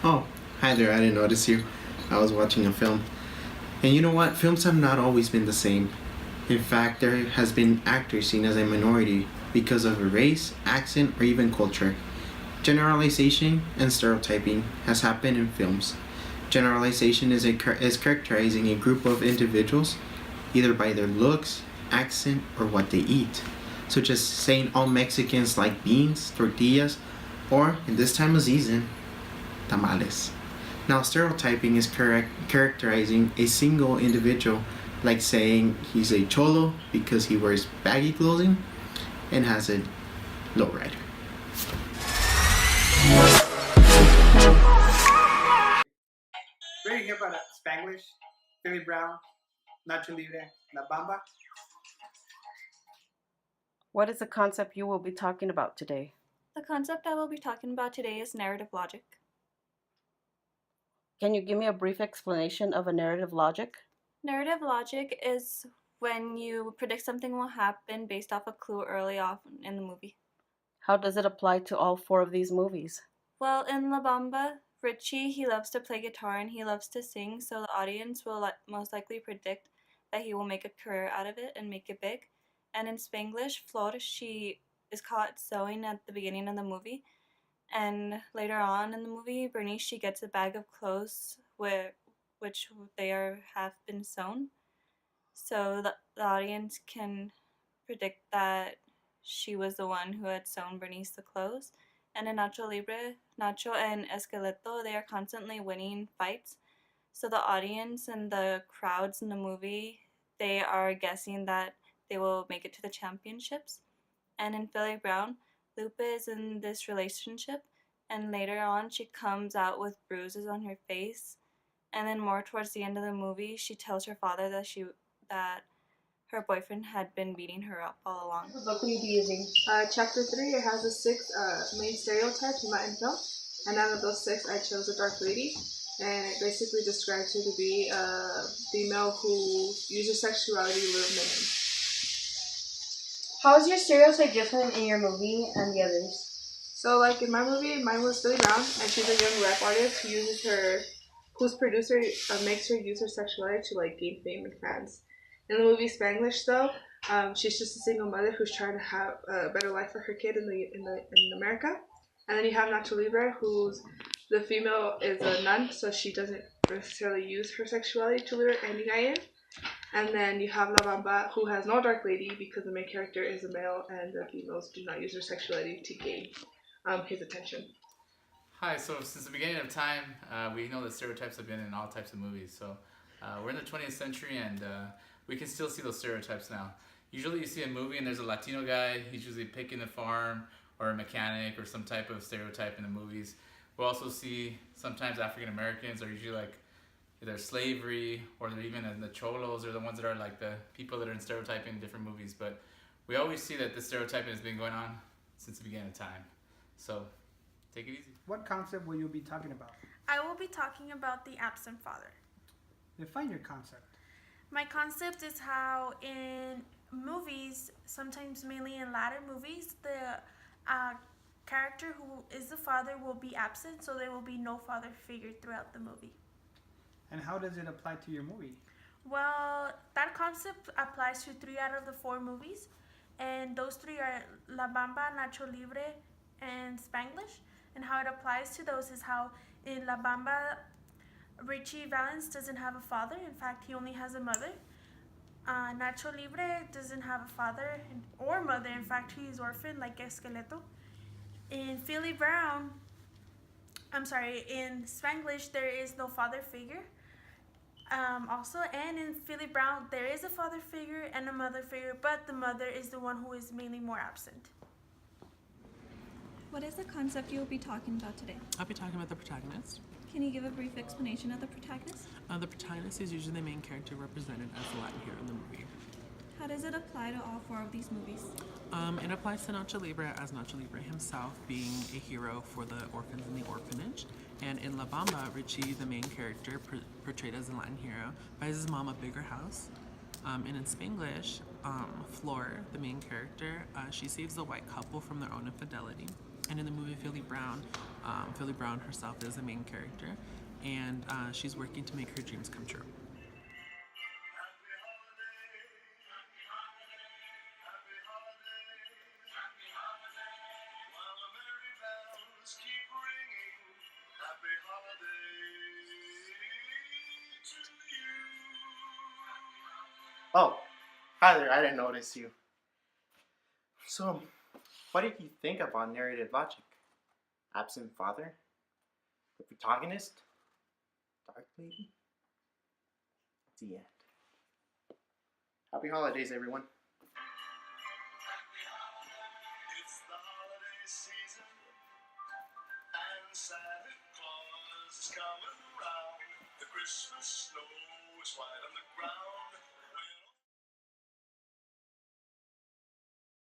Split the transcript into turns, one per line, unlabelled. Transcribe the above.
Oh, hi there, I didn't notice you. I was watching a film. And you know what? Films have not always been the same. In fact, there has been actors seen as a minority because of a race, accent, or even culture. Generalization and stereotyping has happened in films. Generalization is characterizing a group of individuals either by their looks, accent, or what they eat. So just saying all Mexicans like beans, tortillas, or in this time of season, tamales. Now, stereotyping is characterizing a single individual, like saying he's a cholo because he wears baggy clothing and has a lowrider.
Ready to hear about Spanglish, Philly Brown, Nacho Libre, La Bamba?
What is the concept you will be talking about today?
The concept I will be talking about today is narrative logic.
Can you give me a brief explanation of a narrative logic?
Narrative logic is when you predict something will happen based off a clue early on in the movie.
How does it apply to all four of these movies?
Well, in La Bamba, Richie, he loves to play guitar and he loves to sing, so the audience will most likely predict that he will make a career out of it and make it big. And in Spanglish, Flor, she is caught sewing at the beginning of the movie, and later on in the movie, Bernice, she gets a bag of clothes which they have been sewn, so the audience can predict that she was the one who had sewn Bernice the clothes. And in Nacho Libre, Nacho and Esqueleto, they are constantly winning fights. So the audience and the crowds in the movie, they are guessing that they will make it to the championships. And in Philly Brown, Lupe is in this relationship, and later on she comes out with bruises on her face. And then more towards the end of the movie, she tells her father that her boyfriend had been beating her up all along.
What book will you be using? Chapter 3, it has the six main stereotypes in Latin film. And out of those six, I chose a dark lady. And it basically describes her to be a female who uses sexuality to lure men.
How is your stereotype different in your movie and the others?
So, like in my movie, mine was Billy Brown, and she's a young rap artist whose producer makes her use her sexuality to like gain fame and fans. In the movie Spanglish, though, she's just a single mother who's trying to have a better life for her kid in America. And then you have Nacho Libre, who's the female is a nun, so she doesn't necessarily use her sexuality to lure any guy in. And then you have La Bamba, who has no dark lady because the main character is a male, and the females do not use their sexuality to gain his attention.
Hi, so since the beginning of time, we know that stereotypes have been in all types of movies. So we're in the 20th century and we can still see those stereotypes now. Usually you see a movie and there's a Latino guy, he's usually picking a farm or a mechanic or some type of stereotype in the movies. We'll also see sometimes African Americans are usually like either slavery or they're even in the cholos or the ones that are like the people that are in stereotyping in different movies. But we always see that this stereotyping has been going on since the beginning of time. So take it easy.
What concept will you be talking about?
I will be talking about the absent father.
Define your concept.
My concept is how in movies, sometimes mainly in Latin movies, the character who is the father will be absent, so there will be no father figure throughout the movie.
And how does it apply to your movie?
Well, that concept applies to 3 out of the 4 movies, and those 3 are La Bamba, Nacho Libre, and Spanglish. And how it applies to those is how in La Bamba, Richie Valens doesn't have a father. In fact, he only has a mother. Nacho Libre doesn't have a father or mother. In fact, he's orphaned like Esqueleto. In Philly Brown, in Spanglish, there is no father figure. Also, and in Philly Brown, there is a father figure and a mother figure, but the mother is the one who is mainly more absent.
What is the concept you will be talking about today?
I'll be talking about the protagonist.
Can you give a brief explanation of the protagonist?
The protagonist is usually the main character represented as the Latin hero in the movie.
How does it apply to all 4 of these movies?
It applies to Nacho Libre as Nacho Libre himself being a hero for the orphans in the orphanage. And in La Bamba, Richie, the main character, portrayed as a Latin hero, buys his mom a bigger house. And in Spanglish, Flor, the main character, she saves the white couple from their own infidelity. And in the movie Philly Brown herself is the main character, and she's working to make her dreams come true.
Oh, hi there, I didn't notice you. So, what did you think about narrative logic? Absent father? The protagonist? Dark lady? The end. Happy holidays, everyone.
It's the holiday season, and Santa Claus is coming around. The Christmas snow is white on the ground.